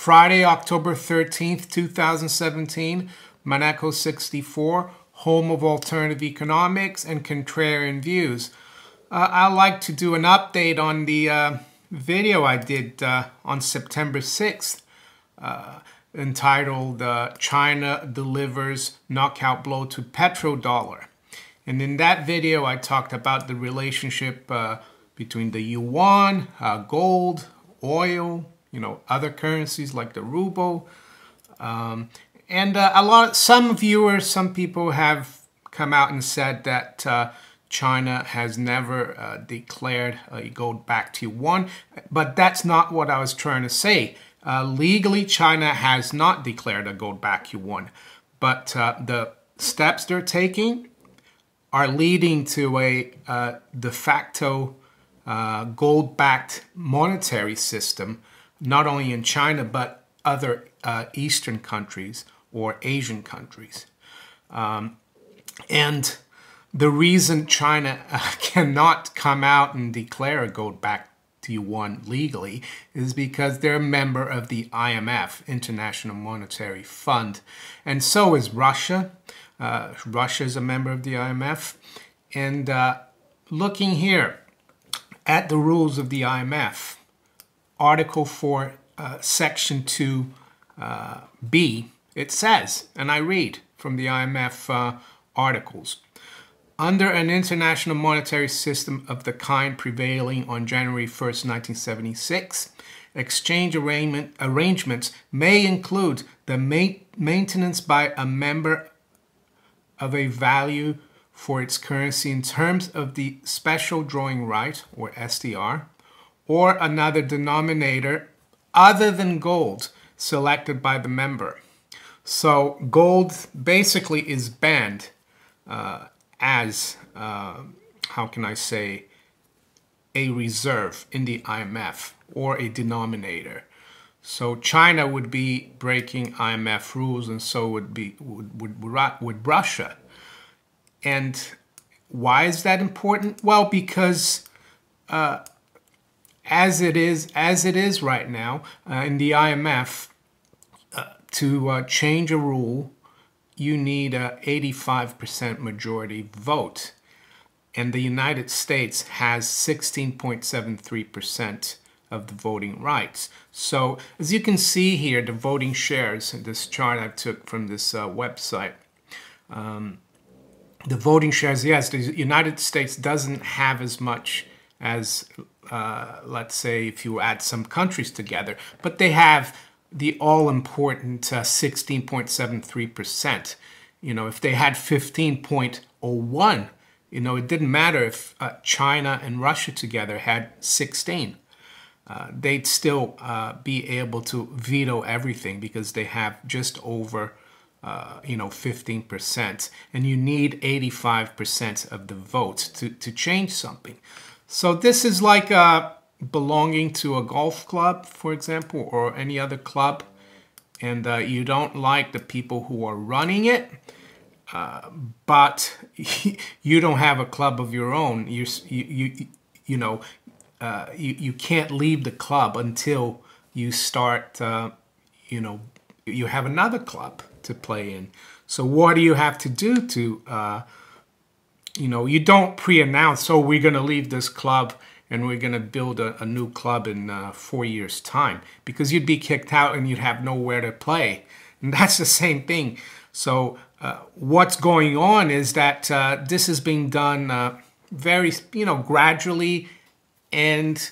Friday, October 13th, 2017, Monaco 64, home of alternative economics and contrarian views. I'd like to do an update on the video I did on September 6th, entitled China Delivers Knockout Blow to Petrodollar. And in that video, I talked about the relationship between the yuan, gold, oil, other currencies like the ruble. And some viewers, some people have come out and said that China has never declared a gold-backed yuan, but that's not what I was trying to say. Legally, China has not declared a gold-backed yuan, but the steps they're taking are leading to a de facto gold-backed monetary system, not only in China, but other Eastern countries or Asian countries. And the reason China cannot come out and declare a gold-backed yuan legally is because they're a member of the IMF, International Monetary Fund. And so is Russia. Russia is a member of the IMF. And looking here at the rules of the IMF, Article 4, Section 2b, it says, and I read from the IMF articles, under an international monetary system of the kind prevailing on January 1st, 1976, exchange arrangements may include the maintenance by a member of a value for its currency in terms of the special drawing right, or SDR, or another denominator other than gold selected by the member. So gold basically is banned as, how can I say, a reserve in the IMF or a denominator. So China would be breaking IMF rules, and so would Russia. And why is that important? Well, because as it is right now in the IMF, to change a rule, you need a 85% majority vote. And the United States has 16.73% of the voting rights. So as you can see here, the voting shares, this chart I took from this website, the voting shares, yes, the United States doesn't have as much as, let's say, if you add some countries together, but they have the all-important 16.73%. If they had 15.01, it didn't matter if China and Russia together had 16. They'd still be able to veto everything because they have just over 15%. And you need 85% of the votes to change something. So this is like belonging to a golf club, for example, or any other club, and you don't like the people who are running it, but you don't have a club of your own. You can't leave the club until you start, you have another club to play in. So what do you have to do to, you don't pre-announce, oh, we're going to leave this club and we're going to build a new club in 4 years' time, because you'd be kicked out and you'd have nowhere to play. And that's the same thing. So what's going on is that this is being done very, gradually and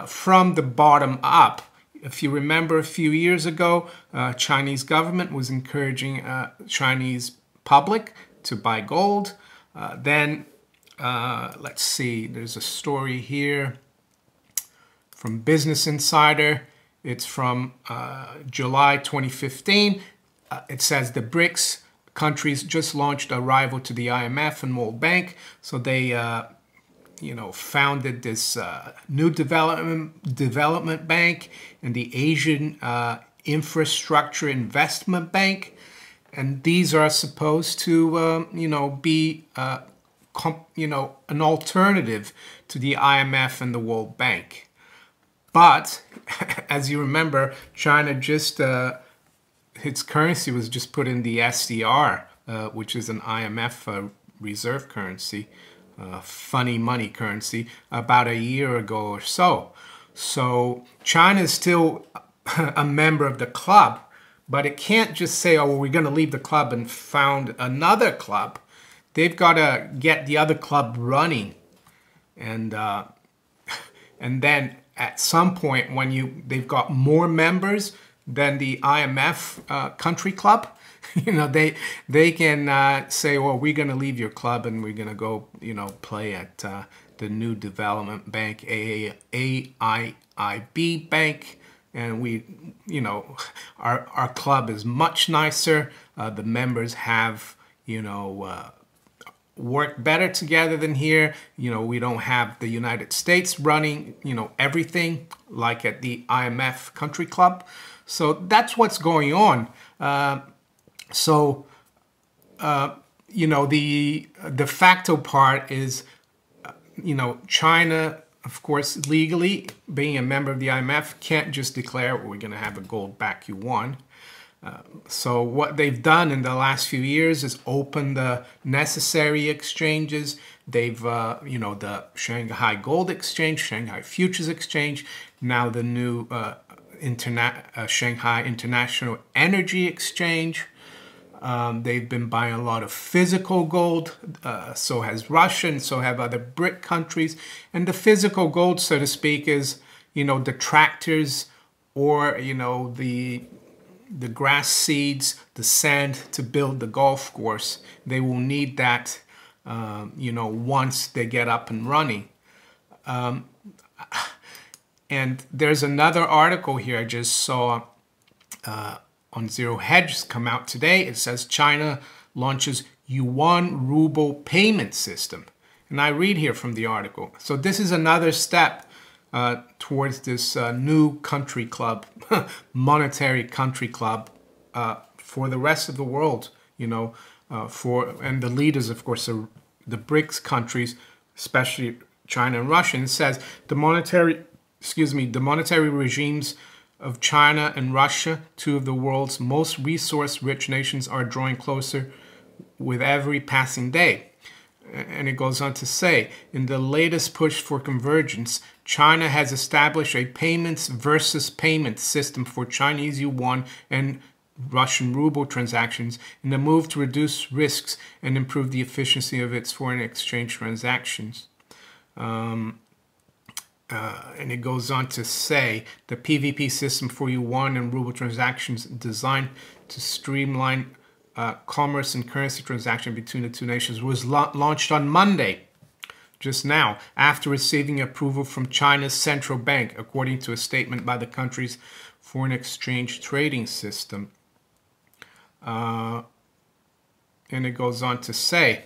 from the bottom up. If you remember a few years ago, Chinese government was encouraging Chinese public to buy gold. Then let's see, there's a story here from Business Insider. It's from July 2015. It says the BRICS countries just launched a rival to the IMF and World Bank. So they, founded this new development bank and the Asian Infrastructure Investment Bank. And these are supposed to, be an alternative to the IMF and the World Bank. But as you remember, China just, its currency was just put in the SDR, which is an IMF reserve currency, funny money currency, about a year ago or so. So China is still a member of the club, but it can't just say, oh, well, we're going to leave the club and found another club. They've got to get the other club running. And then at some point when they've got more members than the IMF Country Club, they can say, well, we're going to leave your club and we're going to go, play at the new development bank, AIIB Bank. And our club is much nicer. The members have, work better together than here. We don't have the United States running, everything like at the IMF Country Club. So that's what's going on. The de facto part is, China, of course, legally, being a member of the IMF, can't just declare we're going to have a gold-backed yuan. So what they've done in the last few years is open the necessary exchanges. They've, the Shanghai Gold Exchange, Shanghai Futures Exchange, now the new Shanghai International Energy Exchange. They've been buying a lot of physical gold, so has Russia, and so have other BRIC countries. And the physical gold, so to speak, is, the tractors or, the grass seeds, the sand to build the golf course. They will need that, once they get up and running. And there's another article here I just saw on Zero Hedge come out today. It says China launches yuan ruble payment system. And I read here from the article. So this is another step towards this new country club, monetary country club for the rest of the world, and the leaders, of course, are the BRICS countries, especially China and Russia. And it says the monetary regimes of China and Russia, two of the world's most resource-rich nations, are drawing closer with every passing day. And it goes on to say, in the latest push for convergence, China has established a payments versus payments system for Chinese yuan and Russian ruble transactions in a move to reduce risks and improve the efficiency of its foreign exchange transactions. And it goes on to say the PVP system for yuan and ruble transactions designed to streamline commerce and currency transaction between the two nations was launched on Monday, just now, after receiving approval from China's central bank, according to a statement by the country's foreign exchange trading system. And it goes on to say,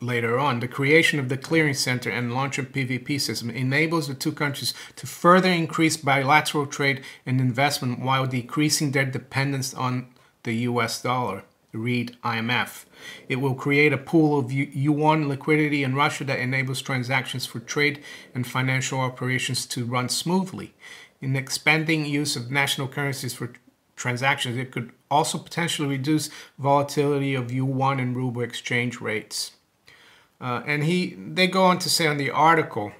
later on, the creation of the clearing center and launch of PVP system enables the two countries to further increase bilateral trade and investment while decreasing their dependence on the US dollar. Read IMF. It will create a pool of yuan liquidity in Russia that enables transactions for trade and financial operations to run smoothly. In expanding use of national currencies for transactions, it could also potentially reduce volatility of yuan and ruble exchange rates. And they go on to say on the article,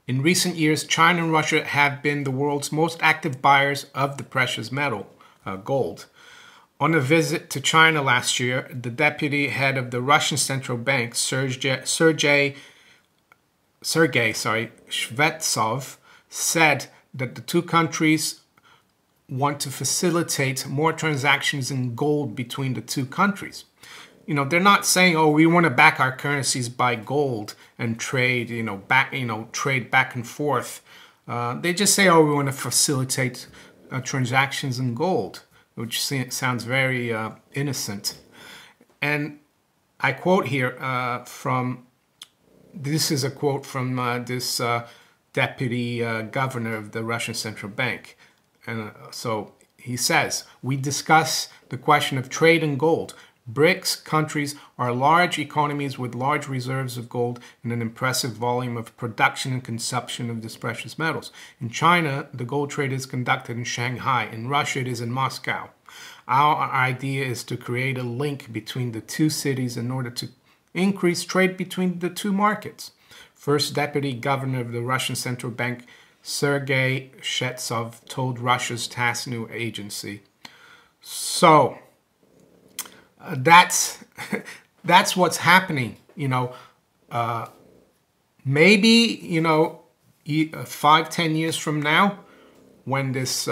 in recent years, China and Russia have been the world's most active buyers of the precious metal, gold. On a visit to China last year, the deputy head of the Russian central bank, Sergei Shvetsov, said that the two countries want to facilitate more transactions in gold between the two countries. They're not saying, oh, we want to back our currencies by gold and trade, trade back and forth. They just say, oh, we want to facilitate transactions in gold, which sounds very innocent. And I quote here this is a quote from this deputy governor of the Russian central bank. And so he says, we discuss the question of trade in gold. BRICS countries are large economies with large reserves of gold and an impressive volume of production and consumption of these precious metals. In China, the gold trade is conducted in Shanghai. In Russia, it is in Moscow. Our idea is to create a link between the two cities in order to increase trade between the two markets. First Deputy Governor of the Russian Central Bank, Sergei Shetsov, told Russia's TASS news agency. So that's what's happening. Maybe 5-10 years from now, when this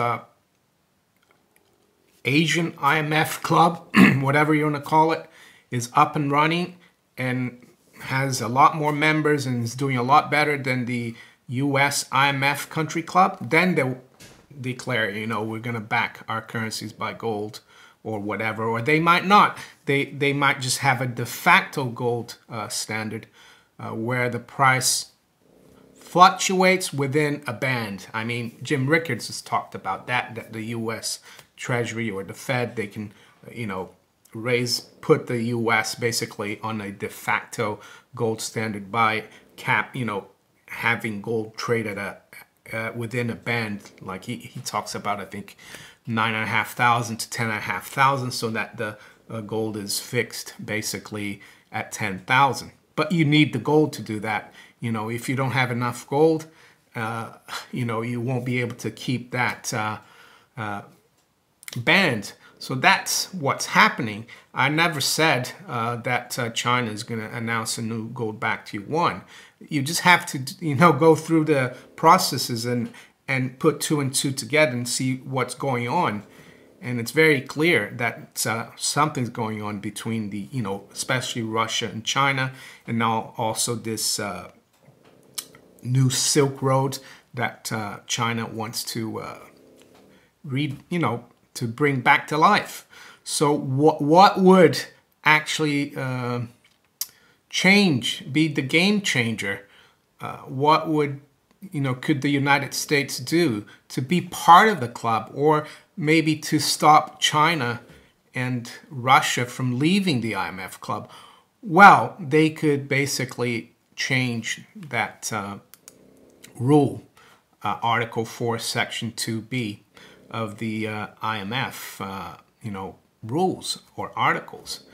Asian IMF Club, whatever you want to call it, is up and running and has a lot more members and is doing a lot better than the US IMF Country Club, then they'll declare, we're going to back our currencies by gold or whatever. Or they might not. They might just have a de facto gold standard where the price fluctuates within a band. I mean, Jim Rickards has talked about that the US Treasury or the Fed, they can, put the US basically on a de facto gold standard by having gold traded within a band. Like he talks about, I think, 9,500 to 10,500, so that the gold is fixed basically at 10,000. But you need the gold to do that. If you don't have enough gold, you won't be able to keep that band. So that's what's happening. I never said that China is going to announce a new gold-backed yuan. You just have to, go through the processes and put two and two together and see what's going on. And it's very clear that something's going on between the, especially Russia and China, and now also this new Silk Road that China wants to to bring back to life. So what would actually be the game changer? What would, could the United States do to be part of the club, or maybe to stop China and Russia from leaving the IMF club? Well, they could basically change that rule, Article 4, Section 2B of the IMF, rules or articles.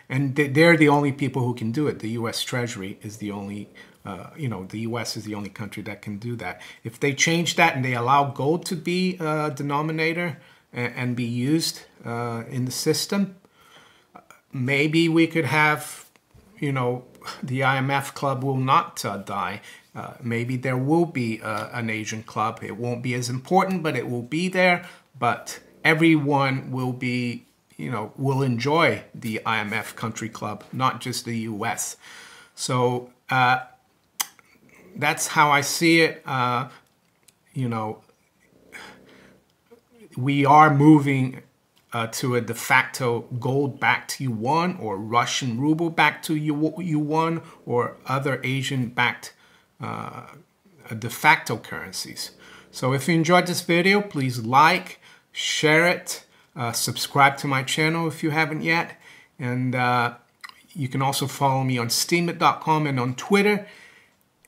And they're the only people who can do it. The U.S. Treasury is the only, the U.S. is the only country that can do that. If they change that and they allow gold to be a denominator and be used in the system, maybe we could have, the IMF club will not die. Maybe there will be an Asian club. It won't be as important, but it will be there. But everyone will be, will enjoy the IMF Country Club, not just the U.S. So that's how I see it. We are moving to a de facto gold-backed yuan, or Russian ruble-backed to yuan, or other Asian-backed de facto currencies. So if you enjoyed this video, please like, share it, subscribe to my channel if you haven't yet, and you can also follow me on steemit.com and on Twitter.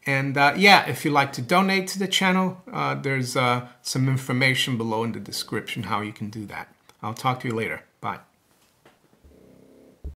And yeah, if you'd like to donate to the channel, there's some information below in the description how you can do that. I'll talk to you later.